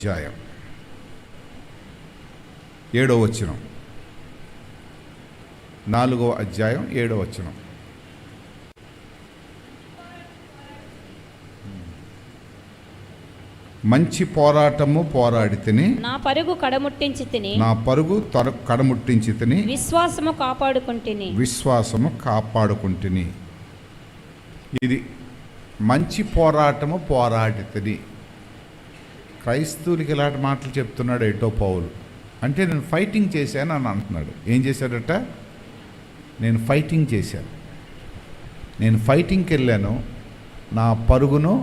అధ్యాయం 7వ వచనం. 4వ అధ్యాయం 7వ వచనం. మంచి పోరాటము పోరాడితిని, నా పరుగు కడముట్టించి తిని, నా పరుగు కడముట్టించి తిని, విశ్వాసము కాపాడుకుంటుని. ఇది మంచి పోరాటము పోరాడితిని. క్రైస్తవులకి ఇలాంటి మాటలు చెప్తున్నాడు ఏటో పౌలు. అంటే నేను ఫైటింగ్ చేశాను అని అంటున్నాడు. ఏం చేశాడట? నేను ఫైటింగ్ చేశాను, నేను ఫైటింగ్కి వెళ్ళాను, నా పరుగును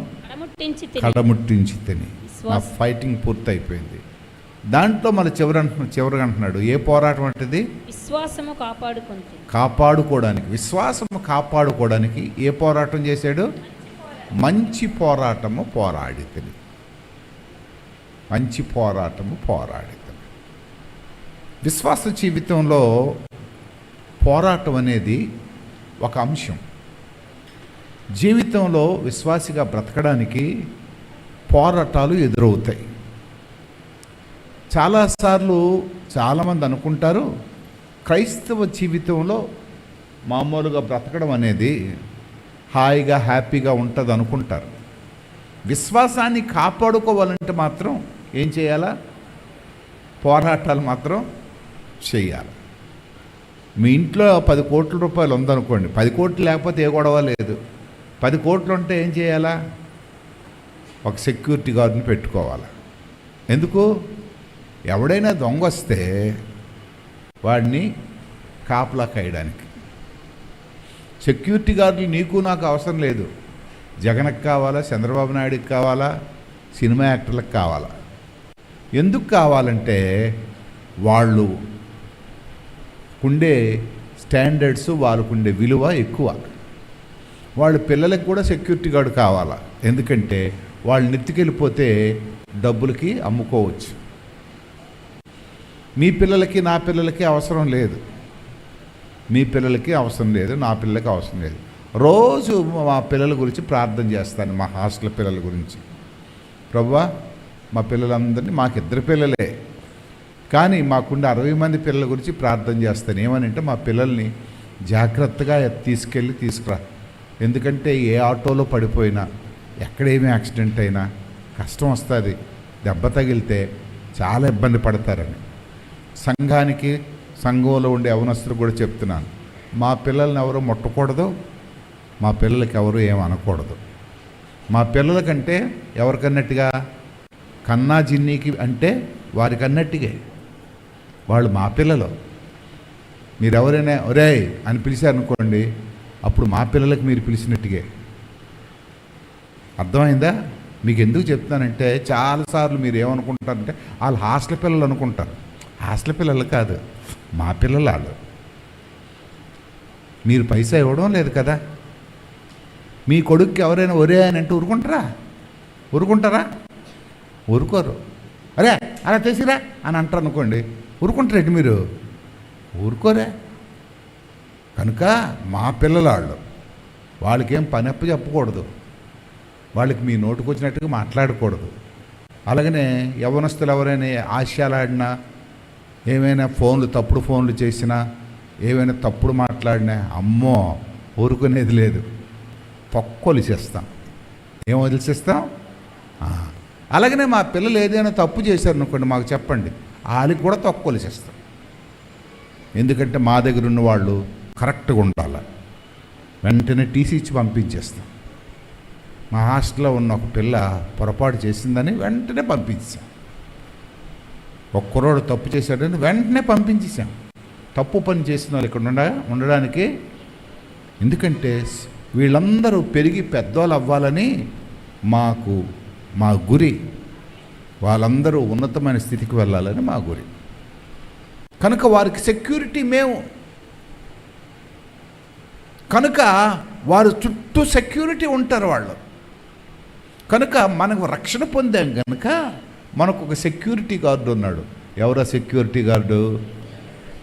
కడముట్టించి తిని, నా ఫైటింగ్ పూర్తయిపోయింది. దాంట్లో మన చివరిగా అంటున్నాడు, ఏ పోరాటం అంటది? విశ్వాసము కాపాడుకోవడానికి. విశ్వాసము కాపాడుకోవడానికి ఏ పోరాటం చేశాడు? మంచి పోరాటము పోరాడితిని. మంచి పోరాటము పోరాడితిని. విశ్వాస జీవితంలో పోరాటం అనేది ఒక అంశం. జీవితంలో విశ్వాసిగా బ్రతకడానికి పోరాటాలు ఎదురవుతాయి. చాలాసార్లు చాలామంది అనుకుంటారు క్రైస్తవ జీవితంలో మామూలుగా బ్రతకడం అనేది హాయిగా హ్యాపీగా ఉంటుంది అనుకుంటారు. విశ్వాసాన్ని కాపాడుకోవాలంటే మాత్రం ఏం చేయాలా? పోరాటాలు మాత్రం చేయాలి. మీ ఇంట్లో 10 కోట్ల రూపాయలు ఉందనుకోండి, 10 కోట్లు లేకపోతే ఏ గొడవ లేదు. 10 కోట్లు ఉంటే ఏం చేయాలా? ఒక సెక్యూరిటీ గార్డుని పెట్టుకోవాలి. ఎందుకు? ఎవడైనా దొంగ వస్తే వాడిని కాపలా కాయడానికి. సెక్యూరిటీ గార్డులు నీకు నాకు అవసరం లేదు. జగన్కి కావాలా, చంద్రబాబు నాయుడుకి కావాలా, సినిమా యాక్టర్లకు కావాలా. ఎందుకు కావాలంటే వాళ్ళు ఉండే స్టాండర్డ్స్, వాళ్ళకుండే విలువ ఎక్కువ. వాళ్ళ పిల్లలకు కూడా సెక్యూరిటీ గార్డు కావాలా. ఎందుకంటే వాళ్ళు నెత్తికెళ్ళిపోతే డబ్బులకి అమ్ముకోవచ్చు. మీ పిల్లలకి నా పిల్లలకి అవసరం లేదు, మీ పిల్లలకి అవసరం లేదు, నా పిల్లలకి అవసరం లేదు. రోజు మా పిల్లల గురించి ప్రార్థన చేస్తాను, మా హాస్టల్ పిల్లల గురించి. ప్రభువా, మా పిల్లలందరినీ, మాకు 2 పిల్లలే కానీ మాకుండే 60 మంది పిల్లల గురించి ప్రార్థన చేస్తాను. ఏమనంటే మా పిల్లల్ని జాగ్రత్తగా తీసుకురా. ఎందుకంటే ఏ ఆటోలో పడిపోయినా, ఎక్కడేమీ యాక్సిడెంట్ అయినా కష్టం వస్తుంది, దెబ్బ తగిలితే చాలా ఇబ్బంది పడతారని. సంఘంలో ఉండే యవనస్తులు కూడా చెప్తున్నాను, మా పిల్లల్ని ఎవరు ముట్టకూడదు, మా పిల్లలకి ఎవరు ఏమనకూడదు. మా పిల్లలకంటే ఎవరికన్నట్టుగా? కన్నా జిన్నీకి అంటే వారికి అన్నట్టుగా వాళ్ళు మా పిల్లలు. మీరు ఎవరైనా ఒరే అని పిలిచారనుకోండి, అప్పుడు మా పిల్లలకి మీరు పిలిచినట్టుగా. అర్థమైందా? మీకు ఎందుకు చెప్తానంటే చాలాసార్లు మీరు ఏమనుకుంటారంటే వాళ్ళు హాస్టల్ పిల్లలు అనుకుంటారు. హాస్టల్ పిల్లలు కాదు, మా పిల్లలు వాళ్ళు. మీరు పైసా ఇవ్వడం లేదు కదా. మీ కొడుక్కి ఎవరైనా ఒరే అని అంటే ఊరుకుంటారా? ఊరుకోరు. అరే అలా తెసిరా అని అంటారు అనుకోండి, ఊరుకుంటారేంటి మీరు? ఊరుకోరే. కనుక మా పిల్లలు వాళ్ళకేం పని అప్పు చెప్పకూడదు, వాళ్ళకి మీ నోటుకు వచ్చినట్టుగా మాట్లాడకూడదు. అలాగనే యవ్వనస్తులు ఎవరైనా ఆశయాలాడినా, ఏమైనా తప్పుడు ఫోన్లు చేసినా, ఏమైనా తప్పుడు మాట్లాడినా, అమ్మో ఊరుకునేది లేదు, తొక్కొలిసేస్తాం. ఏం వదిలిసేస్తాం? అలాగనే మా పిల్లలు ఏదైనా తప్పు చేశారనుకోండి, మాకు చెప్పండి, వాళ్ళకి కూడా తొక్కొలిసేస్తాం. ఎందుకంటే మా దగ్గర ఉన్న వాళ్ళు కరెక్ట్గా ఉండాలి. వెంటనే టీసీ ఇచ్చి పంపించేస్తాం. మా హాస్టల్లో ఉన్న ఒక పిల్ల పొరపాటు చేసిందని వెంటనే పంపించాం. ఒక్కరోడు తప్పు చేశాడని వెంటనే పంపించేసాం. తప్పు పని చేసిన వాళ్ళు ఇక్కడ ఉండడానికి. ఎందుకంటే వీళ్ళందరూ పెరిగి పెద్దవాళ్ళు అవ్వాలని మా గురి. వాళ్ళందరూ ఉన్నతమైన స్థితికి వెళ్ళాలని మా గురి. కనుక వారికి సెక్యూరిటీ మేము. కనుక వారు చుట్టూ సెక్యూరిటీ ఉంటారు వాళ్ళు. కనుక మనకు రక్షణ పొందాం కనుక మనకు ఒక సెక్యూరిటీ గార్డు ఉన్నాడు. ఎవరా సెక్యూరిటీ గార్డు?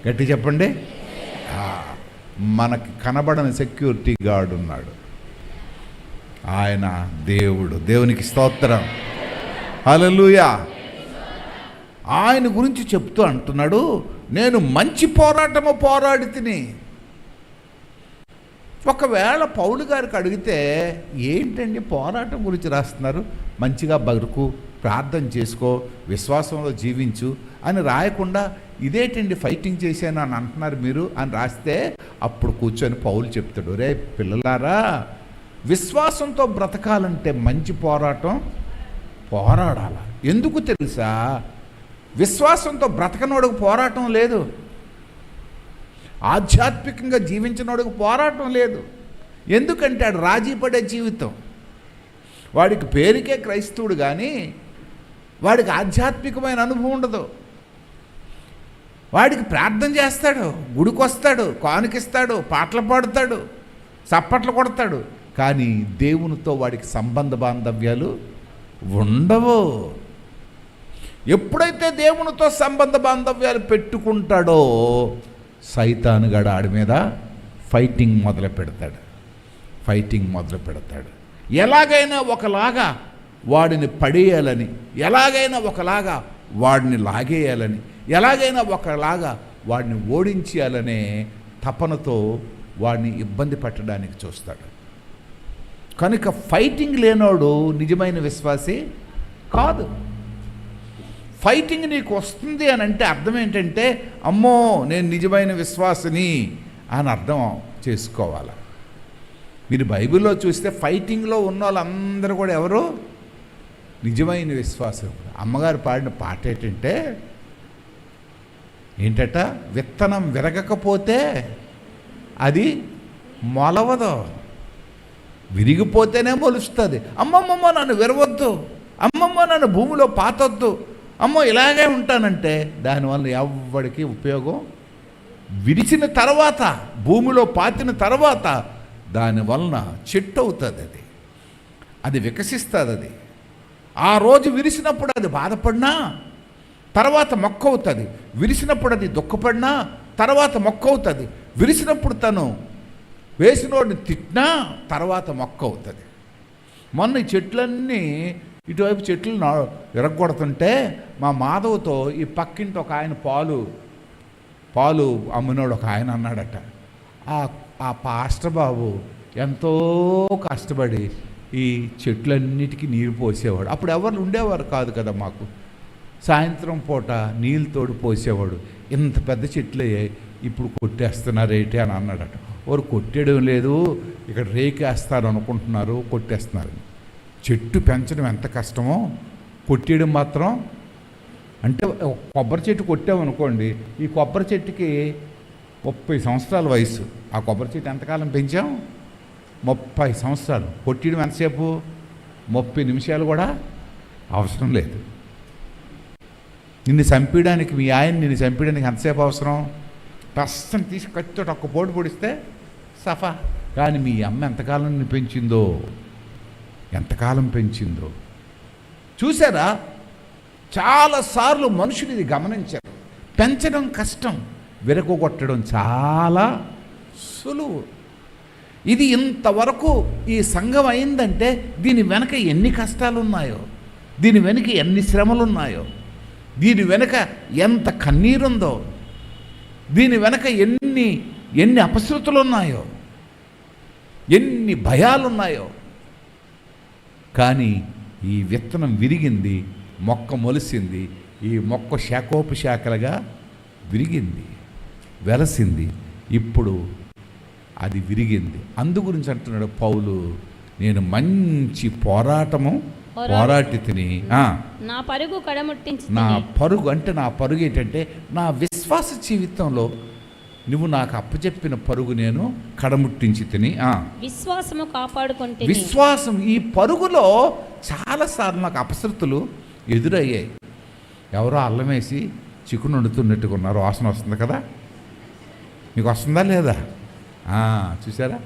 గట్టి చెప్పండి. మనకి కనబడని సెక్యూరిటీ గార్డు ఉన్నాడు. ఆయన దేవుడు. దేవునికి స్తోత్రం. హల్లెలూయా. ఆయన గురించి చెప్తూ అంటున్నాడు, నేను మంచి పోరాటము పోరాడి తిని. ఒకవేళ పౌలు గారికి అడిగితే, ఏంటండి పోరాటం గురించి రాస్తున్నారు, మంచిగా బతుకు, ప్రార్థన చేసుకో, విశ్వాసంలో జీవించు అని రాయకుండా ఇదేంటండి ఫైటింగ్ చేశాను అని అంటున్నారు మీరు అని రాస్తే, అప్పుడు కూర్చొని పౌలు చెప్తాడు, రే పిల్లలారా, విశ్వాసంతో బ్రతకాలంటే మంచి పోరాటం పోరాడాల. ఎందుకు తెలుసా? విశ్వాసంతో బ్రతకనోడుకు పోరాటం లేదు, ఆధ్యాత్మికంగా జీవించినోడుకు పోరాటం లేదు. ఎందుకంటే ఆడు రాజీ పడే జీవితం. వాడికి పేరుకే క్రైస్తవుడు కానీ వాడికి ఆధ్యాత్మికమైన అనుభవం ఉండదు. వాడికి ప్రార్థన చేస్తాడు, గుడికి వస్తాడు, కానుకిస్తాడు, పాటలు పాడుతాడు, చప్పట్లు కొడతాడు, కానీ దేవునితో వాడికి సంబంధ బాంధవ్యాలు ఉండవు. ఎప్పుడైతే దేవునితో సంబంధ బాంధవ్యాలు పెట్టుకుంటాడో సైతానుగాడు ఆడి మీద ఫైటింగ్ మొదలు పెడతాడు. ఎలాగైనా ఒకలాగా వాడిని పడేయాలని, ఎలాగైనా ఒకలాగా వాడిని లాగేయాలని, ఎలాగైనా ఒకలాగా వాడిని ఓడించేయాలనే తపనతో వాడిని ఇబ్బంది పెట్టడానికి చూస్తాడు. కనుక ఫైటింగ్ లేనోడు నిజమైన విశ్వాసి కాదు. ఫైటింగ్ నీకు వస్తుంది అని అంటే అర్థం ఏంటంటే, అమ్మో నేను నిజమైన విశ్వాసిని అని అర్థం చేసుకోవాలి. మీరు బైబిల్లో చూస్తే ఫైటింగ్లో ఉన్న వాళ్ళందరూ కూడా ఎవరు? నిజమైన విశ్వాసం. అమ్మగారు పాడిన పాట ఏంటట, విత్తనం విరగకపోతే అది మొలవదు, విరిగిపోతేనే మొలుస్తుంది. అమ్మమ్మమ్మ నన్ను విరవద్దు, అమ్మమ్మ నన్ను భూమిలో పాతొద్దు, అమ్మో ఇలాగే ఉంటానంటే దానివల్ల ఎవ్వడికి ఉపయోగం. విరిచిన తర్వాత, భూమిలో పాతిన తర్వాత దానివలన చెట్టు అవుతుంది, అది వికసిస్తుంది. ఆ రోజు విరిసినప్పుడు అది బాధపడినా తర్వాత మొక్క అవుతుంది, విరిసినప్పుడు అది దుఃఖపడినా తర్వాత మొక్క అవుతుంది, విరిసినప్పుడు తను వేసినోడిని తిట్టినా తర్వాత మొక్క అవుతుంది. మొన్న ఈ చెట్లన్నీ ఇటువైపు చెట్లు విరగొడుతుంటే మా మాధవ్తో ఈ పక్కింటి ఒక ఆయన పాలు అమ్మినోడు ఒక ఆయన అన్నాడట, ఆ పాస్టర్ బాబు ఎంతో కష్టపడి ఈ చెట్లన్నిటికీ నీరు పోసేవాడు. అప్పుడు ఎవరు ఉండేవారు కాదు కదా మాకు. సాయంత్రం పూట నీళ్ళు తోడు పోసేవాడు. ఇంత పెద్ద చెట్లే ఇప్పుడు కొట్టేస్తున్నారేంటి అని అన్నాడట. వారు కొట్టేయడం లేదు, ఇక్కడ రేకేస్తారు అనుకుంటున్నారు, కొట్టేస్తున్నారు. చెట్టు పెంచడం ఎంత కష్టమో కొట్టేయడం మాత్రం. అంటే కొబ్బరి చెట్టు కొట్టామనుకోండి, ఈ కొబ్బరి చెట్టుకి 30 సంవత్సరాల వయసు. ఆ కొబ్బరి చెట్టు ఎంతకాలం పెంచాం? 30 సంవత్సరాలు. కొట్టేయడం ఎంతసేపు? 30 నిమిషాలు కూడా అవసరం లేదు. నిన్ను చంపేయడానికి, మీ ఆయన నిన్ను చంపేయడానికి ఎంతసేపు అవసరం? ప్రస్తుతం తీసి కత్తితో ఒక్క పోటు పొడిస్తే సఫా. కానీ మీ అమ్మ ఎంతకాలం నిన్ను పెంచిందో, ఎంతకాలం పెంచిందో చూసారా? చాలాసార్లు మనుషులు ఇది గమనించారు. పెంచడం కష్టం, విరగొట్టడం చాలా సులువు. ఇది ఇంతవరకు ఈ సంఘం అయిందంటే దీని వెనక ఎన్ని కష్టాలు ఉన్నాయో, దీని వెనక ఎన్ని శ్రమలు ఉన్నాయో, దీని వెనక ఎంత కన్నీరుందో, దీని వెనక ఎన్ని అపశృతులు ఉన్నాయో, ఎన్ని భయాలున్నాయో. కానీ ఈ విత్తనం విరిగింది, మొక్క మొలిసింది, ఈ మొక్క శాఖోపశాఖలుగా విరిగింది, వెలసింది, ఇప్పుడు అది విరిగింది. అందు గురించి అంటున్నాడు పౌలు, నేను మంచి పోరాటము పోరాటి తిని నా పరుగు కడముట్టించి. నా పరుగు అంటే నా పరుగు ఏంటంటే నా విశ్వాస జీవితంలో నువ్వు నాకు అప్పచెప్పిన పరుగు నేను కడముట్టించి తిని విశ్వాసము కాపాడుకుంటే. విశ్వాసం, ఈ పరుగులో చాలాసార్లు నాకు అపశృతులు ఎదురయ్యాయి. ఎవరో అల్లం వేసి చికెన్ వండుతున్నట్టుగా ఉన్నారు, వాసన వస్తుంది కదా, మీకు వస్తుందా లేదా? చూసారా,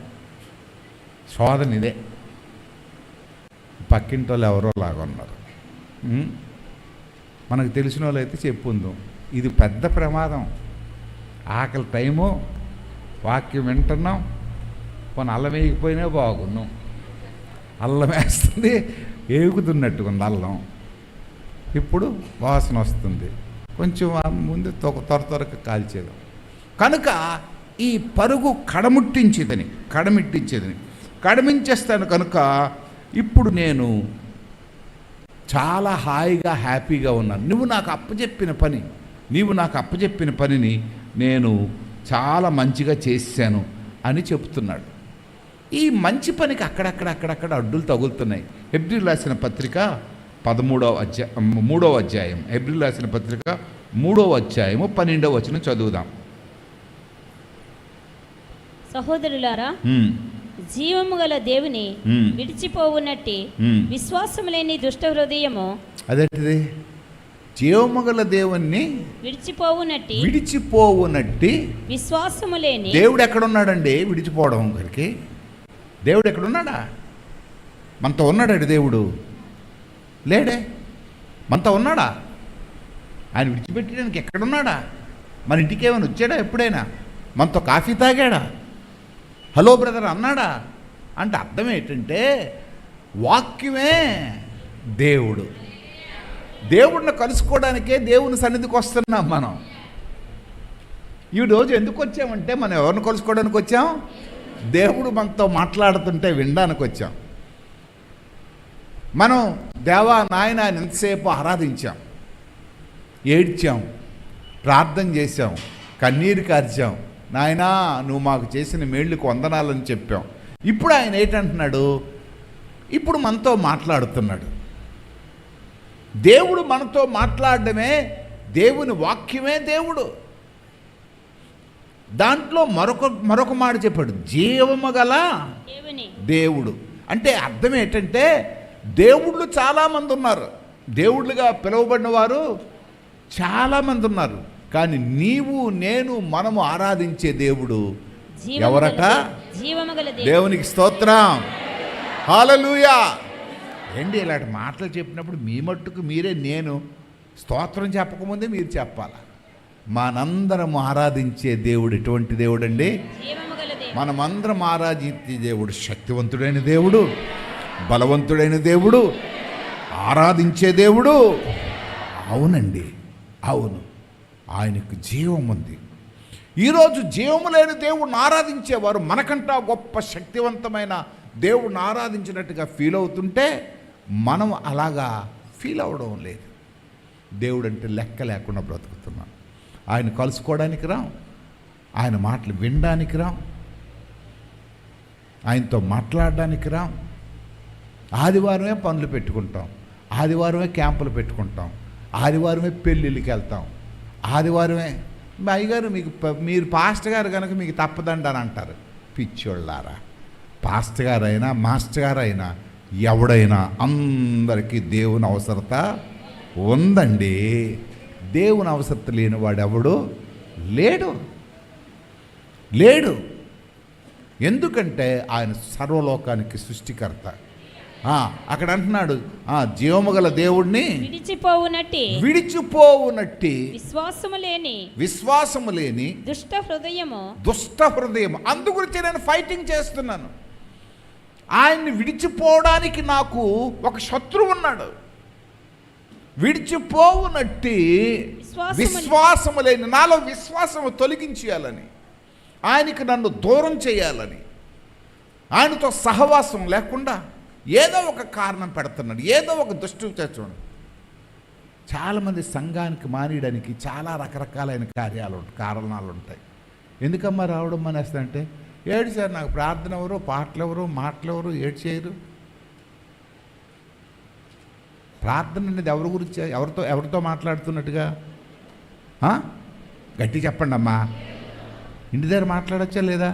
శోధన ఇదే. పక్కింటి వాళ్ళు ఎవరో లాగా ఉన్నారు. మనకు తెలిసిన వాళ్ళు అయితే చెప్పుందాం, ఇది పెద్ద ప్రమాదం. ఆకలి టైము, వాక్యం వింటున్నాం, కొన్ని అల్లం వేయకపోయినా బాగున్నాం. అల్లం వేస్తుంది, ఏగుతున్నట్టుగా ఉంది అల్లం, ఇప్పుడు వాసన వస్తుంది. కొంచెం ముందు త్వరగా కాల్చేది. కనుక ఈ పరుగు కడమించేస్తాను. కనుక ఇప్పుడు నేను చాలా హాయిగా హ్యాపీగా ఉన్నాను. నీవు నాకు అప్పచెప్పిన పనిని నేను చాలా మంచిగా చేశాను అని చెప్తున్నాడు. ఈ మంచి పనికి అక్కడక్కడ అడ్డులు తగులుతున్నాయి. హెబ్రీయులకు రాసిన పత్రిక 3వ అధ్యాయం హెబ్రీయులకు రాసిన పత్రిక 3వ అధ్యాయము 12వ వచనం చదువుదాం. సహోదరులారా, జీవము గల దేవుని విడిచిపోవునట్టి విశ్వాసము లేని దుష్ట హృదయము, అదేంటిది? జీవము గల దేవుణ్ణి విడిచిపోవునట్టి విశ్వాసము లేని. దేవుడు ఎక్కడున్నాడండి? విడిచిపోవడం గారికి దేవుడు ఎక్కడున్నాడా? మనతో ఉన్నాడు దేవుడు? లేడే. మనతో ఉన్నాడా? ఆయన విడిచిపెట్టడానికి ఎక్కడున్నాడా? మన ఇంటికి ఏమైనా వచ్చాడా? ఎప్పుడైనా మనతో కాఫీ తాగాడా? హలో బ్రదర్ అన్నాడా? అంటే అర్థం ఏంటంటే వాక్యమే దేవుడు. దేవుడిని కలుసుకోవడానికే దేవుని సన్నిధికి వస్తున్నాం మనం. ఈరోజు ఎందుకు వచ్చామంటే మనం ఎవరిని కలుసుకోవడానికి వచ్చాం? దేవుడు మనతో మాట్లాడుతుంటే వినడానికి వచ్చాం. మనం దేవా నాయన ఆయన ఎంతసేపు ఆరాధించాం, ఏడ్చాం, ప్రార్థన చేశాం, కన్నీరు కార్చాం. నాయనా నువ్వు మాకు చేసిన మేళ్ళకు వందనాలని చెప్పాం. ఇప్పుడు ఆయన ఏంటంటున్నాడు? ఇప్పుడు మనతో మాట్లాడుతున్నాడు. దేవుడు మనతో మాట్లాడడమే, దేవుని వాక్యమే దేవుడు. దాంట్లో మరొక మాట చెప్పాడు, జీవము గల దేవుడు. అంటే అర్థం ఏంటంటే దేవుళ్ళు చాలామంది ఉన్నారు, దేవుళ్ళుగా పిలువబడిన వారు చాలామంది ఉన్నారు. కానీ నీవు నేను మనము ఆరాధించే దేవుడు ఎవరట? దేవునికి స్తోత్రం, హల్లెలూయా. ఏంటి ఇలాంటి మాటలు చెప్పినప్పుడు మీ మట్టుకు మీరే, నేను స్తోత్రం చెప్పకముందే మీరు చెప్పాలా. మనందరం ఆరాధించే దేవుడు ఎటువంటి దేవుడు అండి? మనమందరం ఆరాధించే దేవుడు శక్తివంతుడైన దేవుడు, బలవంతుడైన దేవుడు, ఆరాధించే దేవుడు. అవునండి, అవును, ఆయనకు జీవం ఉంది. ఈరోజు జీవము లేని దేవుడిని ఆరాధించేవారు మనకంటా గొప్ప శక్తివంతమైన దేవుడిని ఆరాధించినట్టుగా ఫీల్ అవుతుంటే మనం అలాగా ఫీల్ అవ్వడం లేదు. దేవుడు అంటే లెక్క లేకుండా బ్రతుకుతున్నాం. ఆయన కలుసుకోవడానికి రాం, ఆయన మాటలు వినడానికి రాం, ఆయనతో మాట్లాడడానికి రాం. ఆదివారమే పనులు పెట్టుకుంటాం, ఆదివారమే క్యాంపులు పెట్టుకుంటాం, ఆదివారమే పెళ్ళిళ్ళకి వెళ్తాం, ఆదివారమే మా అయ్యగారు మీరు పాస్టర్ గారు కనుక మీకు తప్పదండి అని అంటారు. పిచ్చోళ్ళారా, పాస్టర్ గారైనా మాస్టర్ గారైనా ఎవడైనా అందరికీ దేవుని అవసరత ఉందండి. దేవుని అవసరత లేని వాడెవడు లేడు. ఎందుకంటే ఆయన సర్వలోకానికి సృష్టికర్త. అక్కడ అంటున్నాడు, జీవము గల దేవుణ్ణి విడిచిపోవునట్టి విశ్వాసము లేని దుష్ట హృదయము. అందు గురించి నేను ఫైటింగ్ చేస్తున్నాను. ఆయన్ని విడిచిపోవడానికి నాకు ఒక శత్రువు ఉన్నాడు. విడిచిపోవునట్టి విశ్వాసము లేని, నాలో విశ్వాసము తొలగించేయాలని, ఆయనకి నన్ను దూరం చేయాలని, ఆయనతో సహవాసం లేకుండా ఏదో ఒక కారణం పెడుతున్నాడు, ఏదో ఒక దుష్టు తెచ్చుడు. చాలామంది సంఘానికి మానేయడానికి చాలా రకరకాలైన కారణాలు ఉంటాయి. ఎందుకమ్మా రావడం మానేస్తంటే, ఏడు సార్ నాకు ప్రార్థన ఎవరు, పాటలు ఎవరు, మాటలు ఎవరు, ఏడు చేయరు. ప్రార్థన అనేది ఎవరి గురించి, ఎవరితో మాట్లాడుతున్నట్టుగా? గట్టి చెప్పండి అమ్మా. ఇంటి దగ్గర మాట్లాడచ్చా లేదా?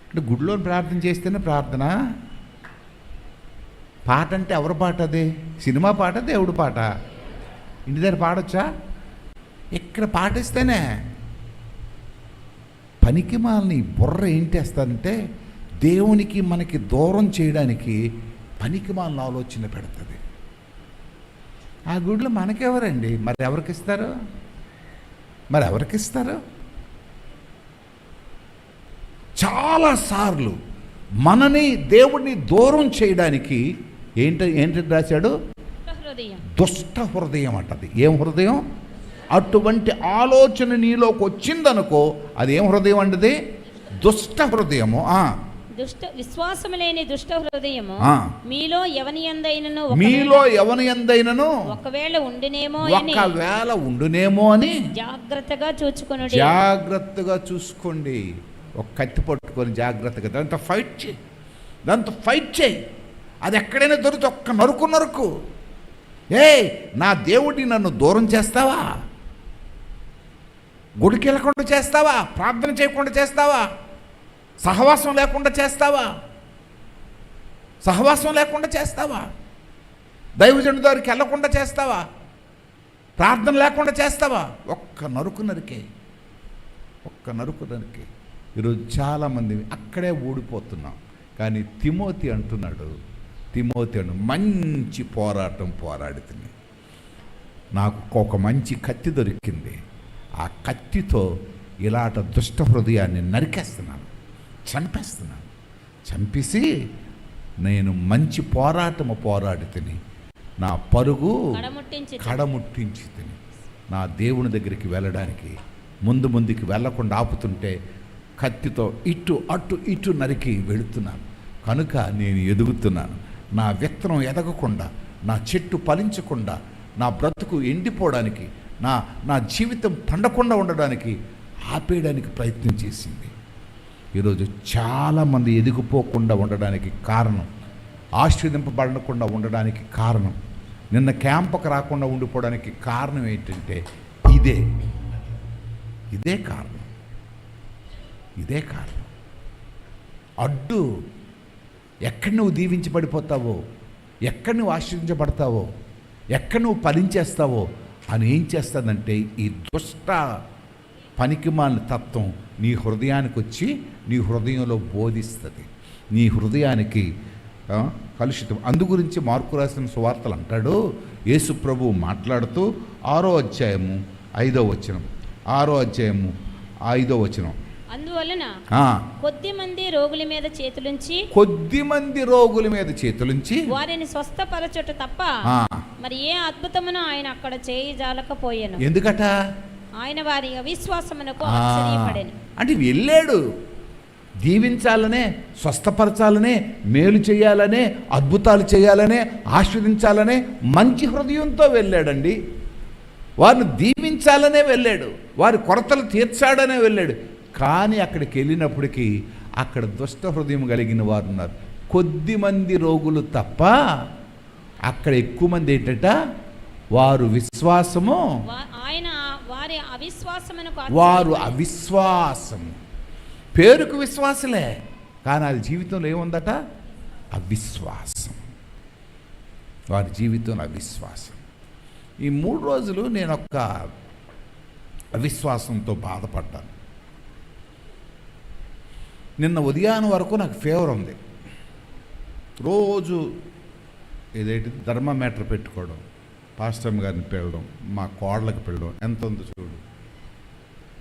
అంటే గుడిలో ప్రార్థన చేస్తేనే ప్రార్థన. పాట అంటే ఎవరి పాట? అది సినిమా పాట, దేవుడు పాట. ఇంటి దగ్గర పాడొచ్చా? ఇక్కడ పాటిస్తేనే. పనికి మాలని బుర్ర ఏంటేస్తానంటే దేవునికి మనకి దూరం చేయడానికి పనికి మాలిన ఆలోచన పెడుతుంది. ఆ గుడిలో మనకెవరండి? మరి ఎవరికిస్తారు? చాలాసార్లు మనని దేవుడిని దూరం చేయడానికి ఏంటి రాశాడు? దుష్ట హృదయం అంటది. ఏం హృదయం? అటువంటి ఆలోచన నీలోకి వచ్చిందనుకో, అదేం హృదయం అంటది? దుష్ట హృదయము. విశ్వాసము లేని దుష్ట హృదయము మీలో ఎవని యందైనను ఒకవేళ ఉండునేమో అని జాగ్రత్తగా చూసుకోండి. ఒక కత్తి పట్టుకొని జాగ్రత్తగా దాంతో ఫైట్ చేయి. అది ఎక్కడైనా దొరికితే ఒక్క నరుకు. నా దేవుడిని నన్ను దూరం చేస్తావా? గుడికి వెళ్ళకుండా చేస్తావా? ప్రార్థన చేయకుండా చేస్తావా? సహవాసం లేకుండా చేస్తావా? దైవజనుడి దగ్గరికి వెళ్ళకుండా చేస్తావా? ప్రార్థన లేకుండా చేస్తావా? ఒక్క నరుకు నరికే. ఈరోజు చాలామంది అక్కడే ఊడిపోతున్నాం. కానీ తిమోతి అంటున్నాడు, మంచి పోరాటం పోరాడుతుంది. నాకు ఒక మంచి కత్తి దొరికింది. ఆ కత్తితో ఇలాంటి దుష్ట హృదయాన్ని నరికేస్తున్నాను, చంపేసి నేను మంచి పోరాటము పోరాడుతుని నా పరుగు కడముట్టించి తిని నా దేవుని దగ్గరికి వెళ్ళడానికి ముందుకి వెళ్ళకుండా ఆపుతుంటే కత్తితో ఇటు నరికి వెళుతున్నాను. కనుక నేను ఎదుగుతున్నాను. నా విత్తనం ఎదగకుండా, నా చెట్టు ఫలించకుండా, నా బ్రతుకు ఎండిపోవడానికి, నా జీవితం పండకుండా ఉండడానికి ఆపేయడానికి ప్రయత్నం చేసింది. ఈరోజు చాలామంది ఎదిగిపోకుండా ఉండడానికి కారణం, ఆశీర్వదింపబడకుండా ఉండడానికి కారణం, నిన్న క్యాంపుకు రాకుండా ఉండిపోవడానికి కారణం ఏంటంటే ఇదే కారణం. అడ్డు. ఎక్కడ నువ్వు దీవించబడిపోతావో, ఎక్కడ నువ్వు ఆశీర్వించబడతావో, ఎక్కడ నువ్వు ఫలించేస్తావో అని ఏం చేస్తుందంటే ఈ దుష్ట పనికిమాలిన తత్వం నీ హృదయానికి వచ్చి నీ హృదయంలో బోధిస్తుంది. నీ హృదయానికి కలుషితం. అందు గురించి మార్కు రాసిన సువార్తలు అంటాడు, యేసు ప్రభువు మాట్లాడుతూ 6వ అధ్యాయము 5వ వచనం, 6వ అధ్యాయము 5వ వచనం, అందువలన కొద్ది మంది రోగుల మీద చేతులుంచి వారిని స్వస్థపరచుట తప్ప మరి ఏ అద్భుతమును ఆయన అక్కడ చేయజాలకపోయాను. ఎందుకట? ఆయన వారి అవిశ్వాసమునకు ఆశ్చర్యపడెను. అంటే వెళ్ళాడు దీవించాలనే, స్వస్థపరచాలనే, మేలు చేయాలనే, అద్భుతాలు చేయాలనే, ఆశీర్వదించాలనే మంచి హృదయంతో వెళ్ళాడండి. వారిని దీవించాలనే వెళ్ళాడు, వారి కొరతలు తీర్చాడనే వెళ్ళాడు. కానీ అక్కడికి వెళ్ళినప్పటికీ అక్కడ దుష్ట హృదయం కలిగిన వారు ఉన్నారు. కొద్దిమంది రోగులు తప్ప అక్కడ ఎక్కువ మంది ఏంటట? వారు విశ్వాసము, వారు అవిశ్వాసము. పేరుకు విశ్వాసలే, కానీ వాళ్ళ జీవితంలో ఏముందట? అవిశ్వాసం. వారి జీవితంలో అవిశ్వాసం. ఈ 3 రోజులు నేను ఒక అవిశ్వాసంతో బాధపడ్డాను. నిన్న ఉదయాన్నం వరకు నాకు ఫీవర్ ఉంది. రోజు ఏదైతే థర్మామీటర్ పెట్టుకోవడం, పాస్టర్ గారిని పిలవడం, మా కోడలకు పిలవడం. ఎంత ఉంది చూడు,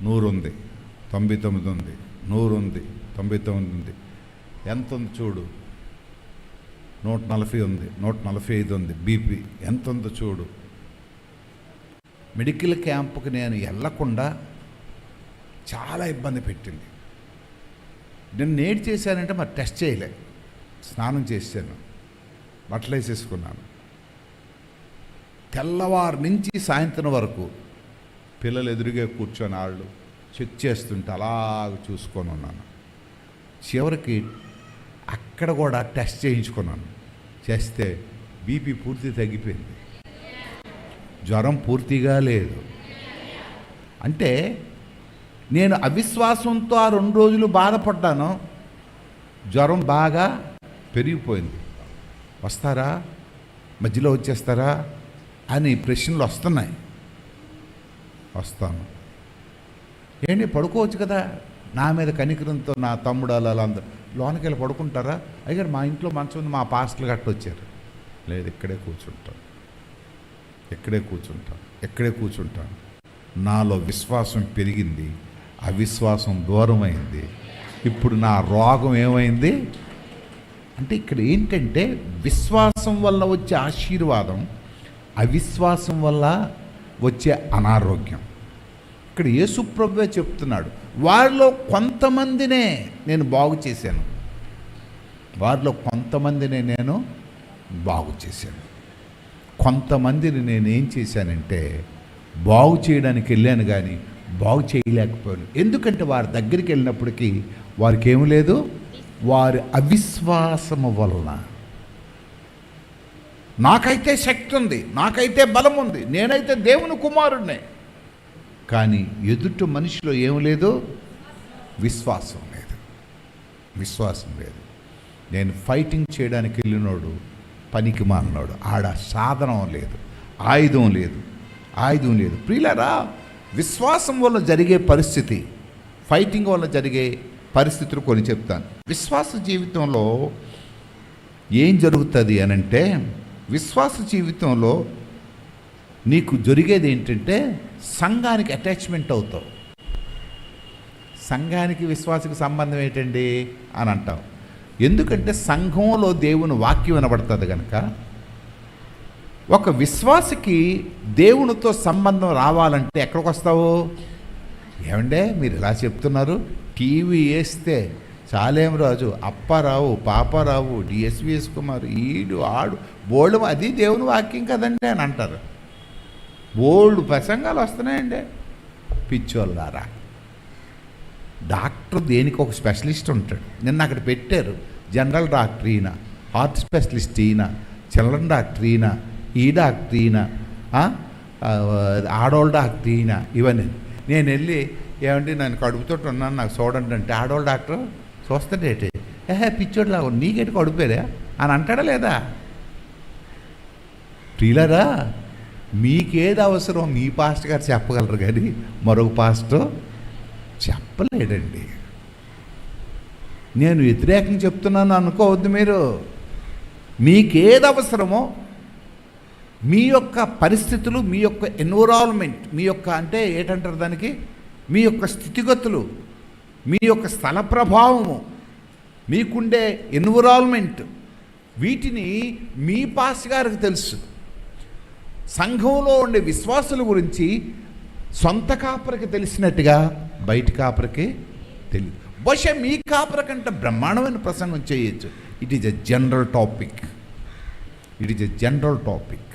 100 ఉంది, 99 ఉంది, 100 ఉంది, 99 ఉంది. ఎంత ఉంది చూడు, 140 ఉంది, 145 ఉంది. బీపీ ఎంత ఉందో చూడు. మెడికల్ క్యాంపుకి నేను వెళ్ళకుండా చాలా ఇబ్బంది పెట్టింది. నేను నేటి చేశానంటే మరి టెస్ట్ చేయలే, స్నానం చేశాను, బట్టలు వేసేసుకున్నాను. తెల్లవారు నుంచి సాయంత్రం వరకు పిల్లలు ఎదురుగా కూర్చొని వాళ్ళు చెక్ చేస్తుంటే అలాగ చూసుకొని ఉన్నాను. చివరికి అక్కడ కూడా టెస్ట్ చేయించుకున్నాను. చేస్తే బీపీ పూర్తి తగ్గిపోయింది, జ్వరం పూర్తిగా లేదు. అంటే నేను అవిశ్వాసంతో ఆ 2 రోజులు బాధపడ్డాను, జ్వరం బాగా పెరిగిపోయింది. వస్తారా, మధ్యలో వచ్చేస్తారా అని ప్రశ్నలు వస్తున్నాయి. వస్తాను ఏంటి, పడుకోవచ్చు కదా. నా మీద కనికరంతో నా తమ్ముడు అలా అందరూ లోనికి వెళ్ళి పడుకుంటారా? అయ్యారు మా ఇంట్లో మంచం ఉంది, మా పాస్టర్లు గట్ట వచ్చారు. లేదు, ఇక్కడే కూర్చుంటాను. నాలో విశ్వాసం పెరిగింది, అవిశ్వాసం దూరమైంది. ఇప్పుడు నా రోగం ఏమైంది అంటే, ఇక్కడ ఏంటంటే విశ్వాసం వల్ల వచ్చే ఆశీర్వాదం అవిశ్వాసం వల్ల వచ్చే అనారోగ్యం. ఇక్కడ యేసుప్రభువే చెప్తున్నాడు, వారిలో కొంతమందినే నేను బాగు చేశాను, వారిలో కొంతమందినే నేను బాగు చేశాను. కొంతమందిని నేనేం చేశానంటే బాగు చేయడానికి వెళ్ళాను, కానీ బాగు చేయలేకపోయాను. ఎందుకంటే వారి దగ్గరికి వెళ్ళినప్పటికీ వారికి ఏమి లేదు, వారి అవిశ్వాసము వలన. నాకైతే శక్తి ఉంది, నాకైతే బలం ఉంది, నేనైతే దేవుని కుమారుడినే, కానీ ఎదుటి మనిషిలో ఏం లేదు, విశ్వాసం లేదు, విశ్వాసం లేదు. నేను ఫైటింగ్ చేయడానికి వెళ్ళినోడు పనికి మాలినోడు, ఆడ సాధనం లేదు, ఆయుధం లేదు, ఆయుధం లేదు. ప్రియులారా, విశ్వాసం వల్ల జరిగే పరిస్థితి, ఫైటింగ్ వల్ల జరిగే పరిస్థితులు కొన్ని చెప్తాను. విశ్వాస జీవితంలో ఏం జరుగుతుంది అనంటే, విశ్వాస జీవితంలో నీకు జరిగేది ఏంటంటే సంఘానికి అటాచ్మెంట్ అవుతావు. సంఘానికి విశ్వాసకు సంబంధం ఏంటండి అని అంటావు. ఎందుకంటే సంఘంలో దేవుని వాక్యం వినబడుతుంది కనుక. ఒక విశ్వాసకి దేవునితో సంబంధం రావాలంటే ఎక్కడికి వస్తావు? ఏమండే మీరు ఇలా చెప్తున్నారు, టీవీ వేస్తే చాలేం రాజు, అప్పారావు, పాపారావు, డిఎస్విఎస్ కుమార్, ఈడు ఆడు బోల్డ్, అది దేవుని వాక్యం కదండి అని అంటారు. బోల్డ్ ప్రసంగాలు వస్తున్నాయండి. పిచ్చోళ్ళారా, డాక్టర్ దేనికి ఒక స్పెషలిస్ట్ ఉంటాడు. నిన్న అక్కడ పెట్టారు, జనరల్ డాక్టర్ ఈయన, హార్ట్ స్పెషలిస్ట్ ఈయన, చిల్డ్రన్ డాక్టర్ ఈయన, ఈ డాక్టర్ ఈయన, ఆడోళ్ళ డాక్టర్ ఈయన, ఇవన్నీ. నేను వెళ్ళి ఏమంటే నేను కడుపుతో ఉన్నాను నాకు చూడండి అంటే, ఆడోళ్ళ డాక్టర్ చూస్తాడేటి, పిచ్చోడ్లా నీకేటి కడుపేరా అని అంటాడా లేదా? ప్రియులారా, మీకేది అవసరం మీ పాస్టర్ గారు చెప్పగలరు, కానీ మరొక పాస్టర్ చెప్పలేడండి. నేను వ్యతిరేకం చెప్తున్నాను అనుకోవద్దు మీరు. మీకేది అవసరమో మీ యొక్క పరిస్థితులు, మీ యొక్క ఎన్విరాన్మెంట్, మీ యొక్క అంటే ఏంటంటారు దానికి, మీ యొక్క స్థితిగతులు, మీ యొక్క స్థల ప్రభావము, మీకుండే ఎన్విరాన్మెంట్, వీటిని మీ పాస్ గారికి తెలుసు. సంఘంలో ఉండే విశ్వాసుల గురించి సొంత కాపరికి తెలిసినట్టుగా బయట కాపరికి తెలియదు. బహుశా మీ కాపర కంటే బ్రహ్మాండమైన ప్రసంగం చేయొచ్చు. It is a general topic, it is a general topic.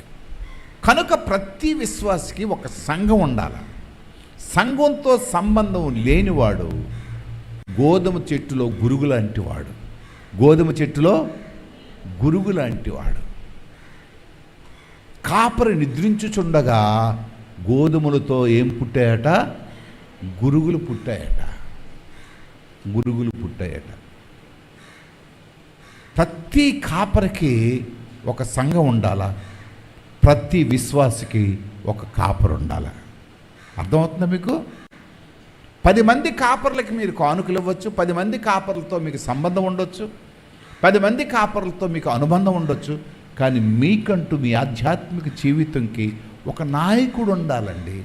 కనుక ప్రతి విశ్వాసికి ఒక సంఘం ఉండాలి. సంఘంతో సంబంధం లేనివాడు గోధుమ చెట్టులో గురుగు లాంటివాడు, గోధుమ చెట్టులో గురుగు లాంటివాడు. కాపరి నిద్రించుచుండగా గోధుమలతో ఏం పుట్టాయట, గురుగులు పుట్టాయట, గురుగులు పుట్టాయట. ప్రతి కాపరికి ఒక సంఘం ఉండాలా, ప్రతి విశ్వాసికి ఒక కాపరు ఉండాలి. అర్థమవుతుందా మీకు? 10 మంది కాపర్లకి మీరు కానుకలు ఇవ్వచ్చు, 10 మంది కాపర్లతో మీకు సంబంధం ఉండొచ్చు, 10 మంది కాపర్లతో మీకు అనుబంధం ఉండొచ్చు, కానీ మీకంటూ మీ ఆధ్యాత్మిక జీవితంకి ఒక నాయకుడు ఉండాలండి.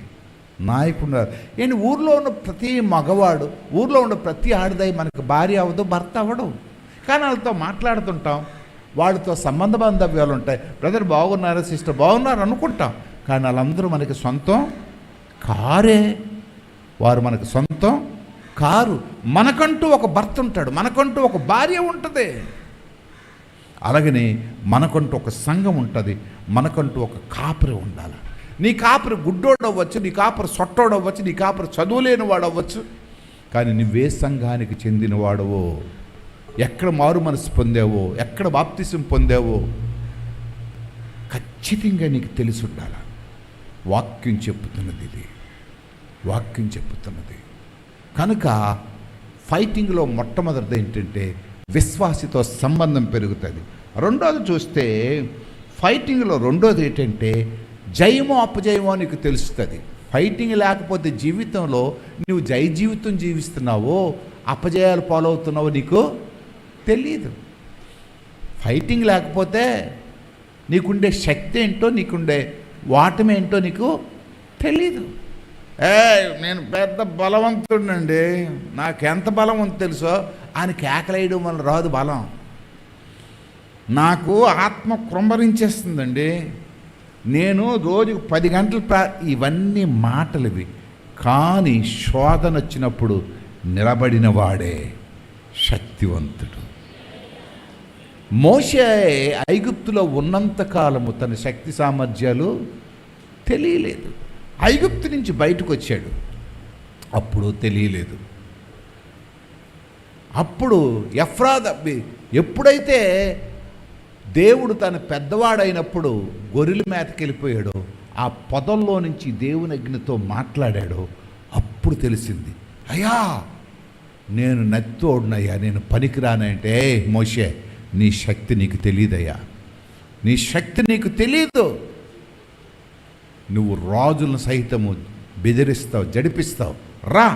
నాయకుడు ఉండాలి. ఏంటి, ఊర్లో ఉన్న ప్రతి మగవాడు, ఊర్లో ఉన్న ప్రతి ఆడదాయి మనకు భార్య అవ్వదు, భర్త అవ్వడు, కానీ వాళ్ళతో మాట్లాడుతుంటాం, వాళ్ళతో సంబంధ బాంధవ్యాలు ఉంటాయి. బ్రదర్ బాగున్నారా, సిస్టర్ బాగున్నారు అనుకుంటాం, కానీ వాళ్ళందరూ మనకి సొంతం కారే, వారు మనకు సొంతం కారు. మనకంటూ ఒక భర్త ఉంటాడు, మనకంటూ ఒక భార్య ఉంటుంది, అలాగనే మనకంటూ ఒక సంఘం ఉంటుంది, మనకంటూ ఒక కాపరి ఉండాలి. నీ కాపరి గుడ్డోడు అవ్వచ్చు, నీ కాపరి సొట్టోడు అవ్వచ్చు, నీ కాపరి చదువులేని వాడు అవ్వచ్చు, కానీ నువ్వే సంఘానికి చెందినవాడవో, ఎక్కడ మారు మనసు పొందావో, ఎక్కడ బాప్తిసం పొందావో ఖచ్చితంగా నీకు తెలిసి ఉండాలి. వాక్యం చెప్పుతున్నది ఇది, వాక్యం చెప్పుతున్నది. కనుక ఫైటింగ్లో మొట్టమొదటిది ఏంటంటే విశ్వాసితో సంబంధం పెరుగుతుంది. రెండోది చూస్తే ఫైటింగ్లో రెండోది ఏంటంటే జయమో అపజయమో నీకు తెలుస్తుంది. ఫైటింగ్ లేకపోతే జీవితంలో నువ్వు జయ జీవితం జీవిస్తున్నావో అపజయాలు పాలవుతున్నావో నీకు తెలియదు. ఫైటింగ్ లేకపోతే నీకుండే శక్తి ఏంటో, నీకుండే వాటం ఏంటో నీకు తెలీదు. నేను పెద్ద బలవంతుడినండి, నాకెంత బలం ఉంది తెలుసో అని కేకలేయడం వల్ల రాదు బలం. నాకు ఆత్మ కృంభరించేస్తుందండి, నేను రోజుకు 10 గంటలు ఇవన్నీ మాటలువి. కానీ శోధన వచ్చినప్పుడు నిలబడిన వాడే శక్తివంతుడు. మోషే ఐగుప్తులో ఉన్నంతకాలము తన శక్తి సామర్థ్యాలు తెలియలేదు. ఐగుప్తు నుంచి బయటకు వచ్చాడు, అప్పుడు తెలియలేదు. అప్పుడు ఎప్పుడైతే దేవుడు తన పెద్దవాడైనప్పుడు గొర్రెల మేతకి వెళ్ళిపోయాడో, ఆ పొదల్లో నుంచి దేవుని అగ్నితో మాట్లాడాడో, అప్పుడు తెలిసింది, అయ్యా నేను నత్తోడునయ్యా, నేను పనికిరానంటే, మోషే నీ శక్తి నీకు తెలియదయ్యా, నీ శక్తి నీకు తెలీదు. నువ్వు రాజులను సహితము బెదిరిస్తావు, జడిపిస్తావు. రా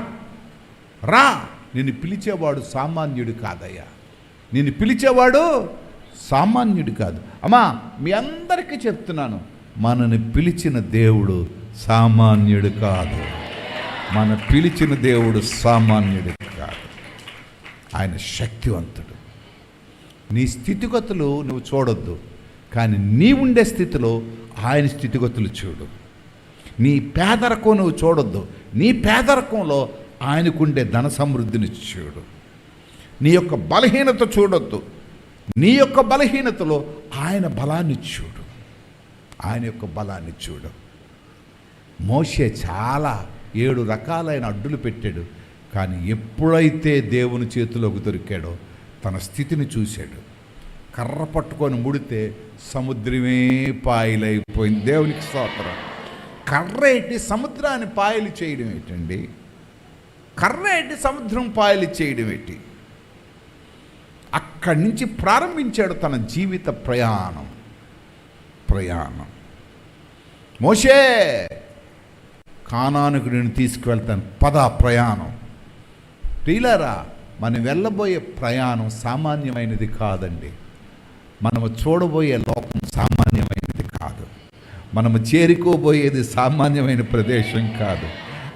రా, నిన్ను పిలిచేవాడు సామాన్యుడు కాదయ్యా, నిన్ను పిలిచేవాడు సామాన్యుడు కాదు. అమ్మా మీ అందరికీ చెప్తున్నాను, మనని పిలిచిన దేవుడు సామాన్యుడు కాదు. మన పిలిచిన దేవుడు సామాన్యుడు కాదు, ఆయన శక్తివంతుడు. నీ స్థితిగతులు నువ్వు చూడొద్దు, కానీ నీ ఉండే స్థితిలో ఆయన స్థితిగతులు చూడు. నీ పేదరికం నువ్వు చూడొద్దు, నీ పేదరికంలో ఆయనకుండే ధన సమృద్ధిని చూడు. నీ యొక్క బలహీనత చూడొద్దు, నీ యొక్క బలహీనతలో ఆయన బలాన్ని చూడు, ఆయన యొక్క బలాన్ని చూడు. మోషే చాలా 7 రకాలైన అడ్డులు పెట్టాడు, కానీ ఎప్పుడైతే దేవుని చేతిలోకి దొరికాడో తన స్థితిని చూశాడు. కర్ర పట్టుకొని ముడితే సముద్రమే పాయలైపోయింది. దేవునికి స్తోత్రం. కర్ర ఎట్టి సముద్రాన్ని పాయలు చేయడం ఏంటండి? కర్ర ఎట్టి సముద్రం పాయలు చేయడం ఏంటి? అక్కడి నుంచి ప్రారంభించాడు తన జీవిత ప్రయాణం. మోషే, కానానుకు నేను తీసుకువెళ్తాను, పద ప్రయాణం. ప్రియులారా, మనం వెళ్ళబోయే ప్రయాణం సామాన్యమైనది కాదండి. మనము చూడబోయే లోకం సామాన్యమైనది కాదు. మనము చేరుకోబోయేది సామాన్యమైన ప్రదేశం కాదు.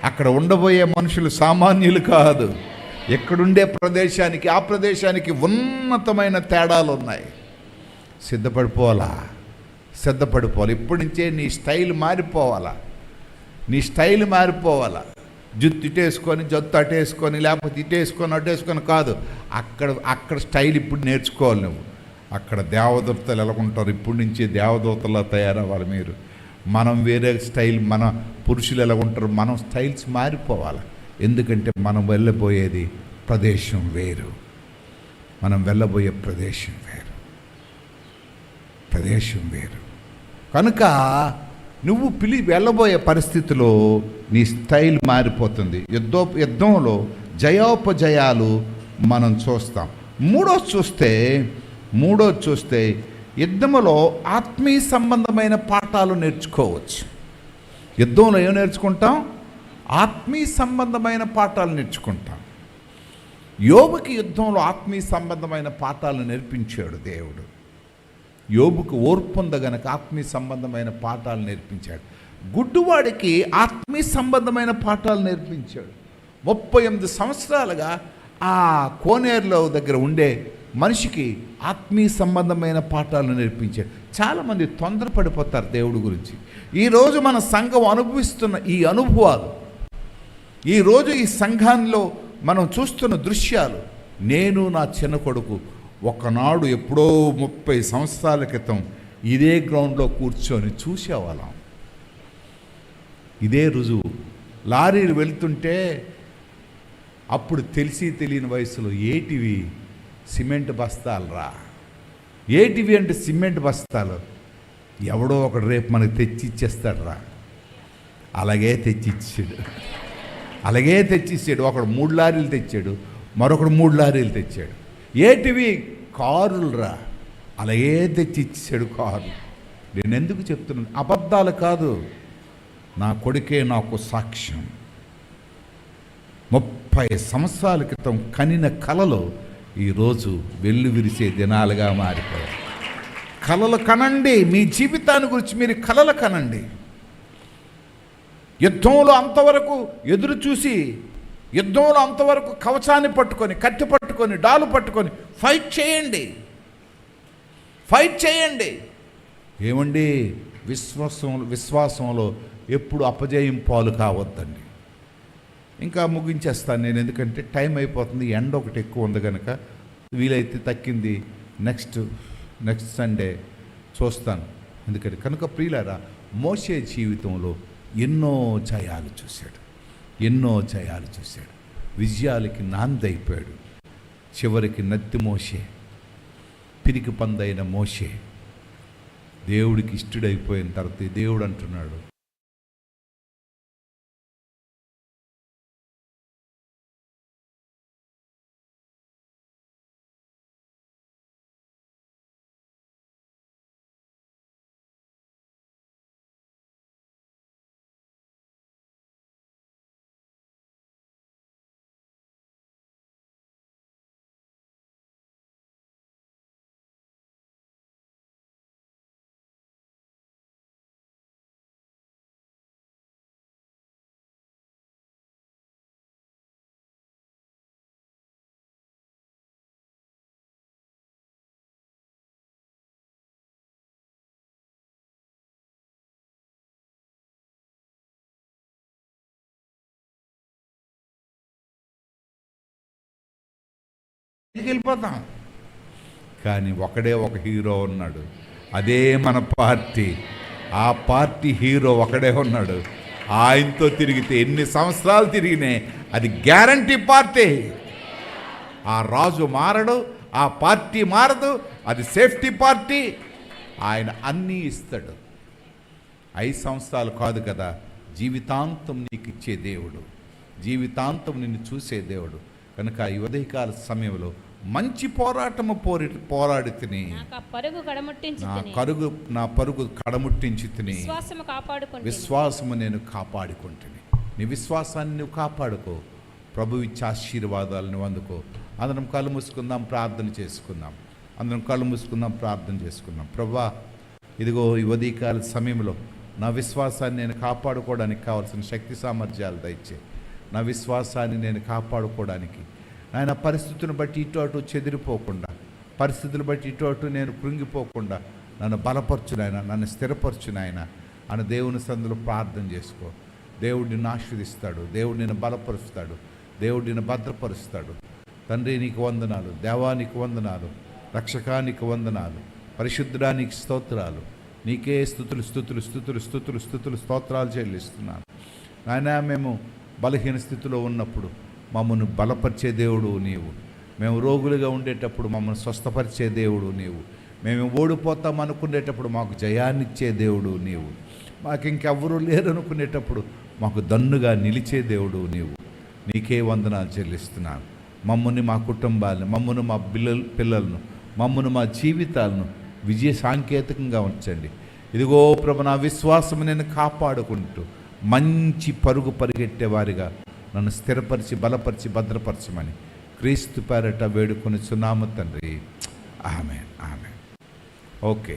అక్కడ ఉండబోయే మనుషులు సామాన్యులు కాదు. ఎక్కడుండే ప్రదేశానికి ఆ ప్రదేశానికి ఉన్నతమైన తేడాలు ఉన్నాయి. సిద్ధపడిపోవాలా. ఇప్పటి నుంచే నీ స్టైల్ మారిపోవాలా. జుత్తు ఇటేసుకొని జొత్తు అటేసుకొని, లేకపోతే ఇటేసుకొని అటేసుకొని కాదు. అక్కడ స్టైల్ ఇప్పుడు నేర్చుకోవాలి నువ్వు. అక్కడ దేవదూతలు ఎలాగుంటారు, ఇప్పటి నుంచే దేవదూతలా తయారవ్వాలి మీరు. మనం వేరే స్టైల్, మన పురుషులు ఎలాగుంటారు, మనం స్టైల్స్ మారిపోవాలి. ఎందుకంటే మనం వెళ్ళబోయేది ప్రదేశం వేరు. ప్రదేశం వేరు. కనుక నువ్వు వెళ్ళబోయే పరిస్థితిలో నీ స్టైల్ మారిపోతుంది. యుద్ధంలో జయోపజయాలు మనం చూస్తాం. మూడోది చూస్తే యుద్ధంలో ఆత్మీయ సంబంధమైన పాఠాలు నేర్చుకోవచ్చు. యుద్ధంలో ఏం నేర్చుకుంటాం? ఆత్మీయ సంబంధమైన పాఠాలు నేర్చుకుంటాం. యోబుకి యుద్ధంలో ఆత్మీయ సంబంధమైన పాఠాలు నేర్పించాడు దేవుడు. యోబుకు ఓర్పొంద గనక ఆత్మీయ సంబంధమైన పాఠాలు నేర్పించాడు. గుడ్డువాడికి ఆత్మీయ సంబంధమైన పాఠాలు నేర్పించాడు. 38 సంవత్సరాలుగా ఆ కోనేరులో దగ్గర ఉండే మనిషికి ఆత్మీయ సంబంధమైన పాఠాలు నేర్పించాడు. చాలామంది తొందరపడిపోతారు దేవుడి గురించి. ఈరోజు మన సంఘం అనుభవిస్తున్న ఈ అనుభవాలు, ఈరోజు ఈ సంఘంలో మనం చూస్తున్న దృశ్యాలు, నేను నా చిన్న కొడుకు ఒకనాడు ఎప్పుడో 30 సంవత్సరాల క్రితం ఇదే గ్రౌండ్లో కూర్చొని చూసేవాళ్ళం. ఇదే రుజువు. లారీలు వెళ్తుంటే అప్పుడు తెలియని వయసులో ఏటివి సిమెంట్ బస్తాలు రా. ఏటివి అంటే సిమెంట్ బస్తాలు. ఎవడో ఒకడు రేపు మనకు తెచ్చి ఇచ్చేస్తాడు రా. అలాగే తెచ్చిచ్చాడు. ఒకడు 3 లారీలు తెచ్చాడు, మరొకడు 3 లారీలు తెచ్చాడు. ఏటివి? కారులు రా. అలాగే తెచ్చిచ్చాడు కారు. నేను ఎందుకు చెప్తున్నాను? అబద్ధాలు కాదు, నా కొడుకే నాకు సాక్ష్యం. 30 సంవత్సరాల క్రితం కనిన కలలు ఈరోజు వెల్లు విరిసే దినాలుగా మారిపోయాయి. కలలు కనండి. మీ జీవితాన్ని గురించి మీరు కలలు కనండి. యుద్ధంలో అంతవరకు ఎదురు చూసి, యుద్ధంలో అంతవరకు కవచాన్ని పట్టుకొని, కత్తి పట్టుకొని, డాలు పట్టుకొని ఫైట్ చేయండి. ఏమండి, విశ్వాసంలో ఎప్పుడు అపజయం పాలు కావద్దండి. ఇంకా ముగించేస్తాను నేను, ఎందుకంటే టైం అయిపోతుంది, ఎండ ఒకటి ఎక్కువ ఉంది కనుక వీలైతే తక్కింది నెక్స్ట్ సండే చూస్తాను. ఎందుకంటే కనుక ప్రియులారా, మోషే జీవితంలో ఎన్నో జయాలు చూశాడు, విజయాలకి నాందైపోయాడు. చివరికి నత్తి మోషే, పిరికి పందైన మోషే దేవుడికి ఇష్టడైపోయిన తర్వాత దేవుడు అంటున్నాడు, వెళ్ళిపోతాం. కానీ ఒకడే ఒక హీరో ఉన్నాడు, అదే మన పార్టీ. ఆ పార్టీ హీరో ఒకడే ఉన్నాడు. ఆయనతో తిరిగితే ఎన్ని సంవత్సరాలు తిరిగినాయి, అది గ్యారంటీ పార్టీ. ఆ రాజు మారడు, ఆ పార్టీ మారదు, అది సేఫ్టీ పార్టీ. ఆయన అన్నీ ఇస్తాడు. 5 సంవత్సరాలు కాదు కదా, జీవితాంతం నీకు ఇచ్చే దేవుడు, జీవితాంతం నిన్ను చూసే దేవుడు. కనుక ఈ ఉదయకాల సమయంలో మంచి పోరాటము పోరాడి తిని నా పరుగు కడముట్టించి తిని విశ్వాసము నేను కాపాడుకుంటుని. నీ విశ్వాసాన్ని నువ్వు కాపాడుకో, ప్రభు ఇచ్చే ఆశీర్వాదాలను అందుకో. అందరం కళ్ళు మూసుకుందాం, ప్రార్థన చేసుకుందాం. ప్రభువా, ఇదిగో ఈ ఉదయకాల సమయంలో నా విశ్వాసాన్ని నేను కాపాడుకోవడానికి కావాల్సిన శక్తి సామర్థ్యాలు దయచే. నా విశ్వాసాన్ని నేను కాపాడుకోవడానికి ఆయన పరిస్థితులను బట్టి ఇటు అటు చెదిరిపోకుండా, పరిస్థితులు బట్టి ఇటు అటు నేను కృంగిపోకుండా నన్ను బలపరచునాయన, నన్ను స్థిరపరచునాయన అని దేవుని సందులో ప్రార్థన చేసుకో. దేవుడు నిన్ను ఆశీర్వదిస్తాడు, దేవుడు నిన్ను బలపరుస్తాడు, దేవుడు నిన్ను భద్రపరుస్తాడు. తండ్రి నీకు వందనాలు, దేవానికి వందనాలు, రక్షకానికి వందనాలు, పరిశుద్ధడానికి స్తోత్రాలు. నీకే స్తోత్రాలు చెల్లిస్తున్నాను నాయన. మేము బలహీన స్థితిలో ఉన్నప్పుడు మమ్మల్ని బలపరిచే దేవుడు నీవు, మేము రోగులుగా ఉండేటప్పుడు మమ్మల్ని స్వస్థపరిచే దేవుడు నీవు, మేము ఓడిపోతాం అనుకునేటప్పుడు మాకు జయాన్నిచ్చే దేవుడు నీవు, మాకు ఇంకెవ్వరూ లేరు అనుకునేటప్పుడు మాకు దన్నుగా నిలిచే దేవుడు నీవు. నీకే వందనాలు చెల్లిస్తున్నాను. మమ్మల్ని, మా కుటుంబాలను, మమ్మల్ని, మా పిల్లలను, మమ్మల్ని, మా జీవితాలను విజయ సాంకేతికంగా ఉంచండి. ఇదిగో ప్రభు, నా విశ్వాసం నేను కాపాడుకుంటూ మంచి పరుగు పరిగెట్టేవారిగా నన్ను స్థిరపరిచి, బలపరిచి, భద్రపరచమని క్రీస్తు పేరట వేడుకొని చున్నాము తండ్రి. ఆమేన్. ఓకే.